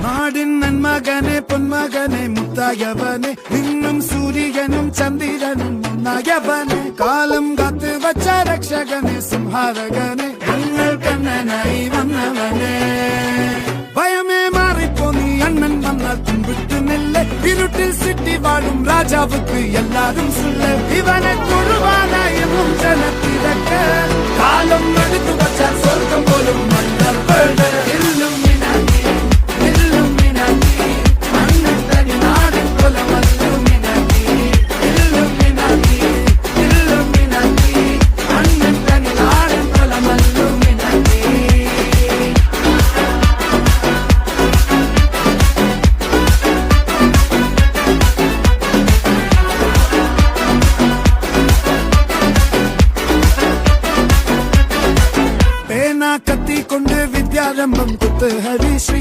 നാടിൻ നന്മകനെ പൊന്മകനെ മുത്തായവനെ നിന്നും സൂര്യനും ചന്ദ്രനും ഒന്നായവനെ കാലം കാത്ത് വച്ച രക്ഷകനെ സംഹാരകനെ ഞങ്ങൾ കണ്ണനായി വന്നവനെ ഭയമേ മാറിപ്പോ നീ അണ്ണൻ വന്നാൽ തുമ്പിട്ട് നെല്ല് ഇരുട്ടിൽ സിറ്റി വാഴും രാജാവുക്ക് എല്ലാരും സുല്ല് ഇവനെ തൊഴുവാനായും ജനത്തിരക്ക് കാലം എടുത്തു വച്ചാൽ സ്വർഗം പോലും മണ്ണർപ്പേട് കത്തിക്കൊണ്ട് വിദ്യാരംഭം കുത്ത് ഹരിശ്രീ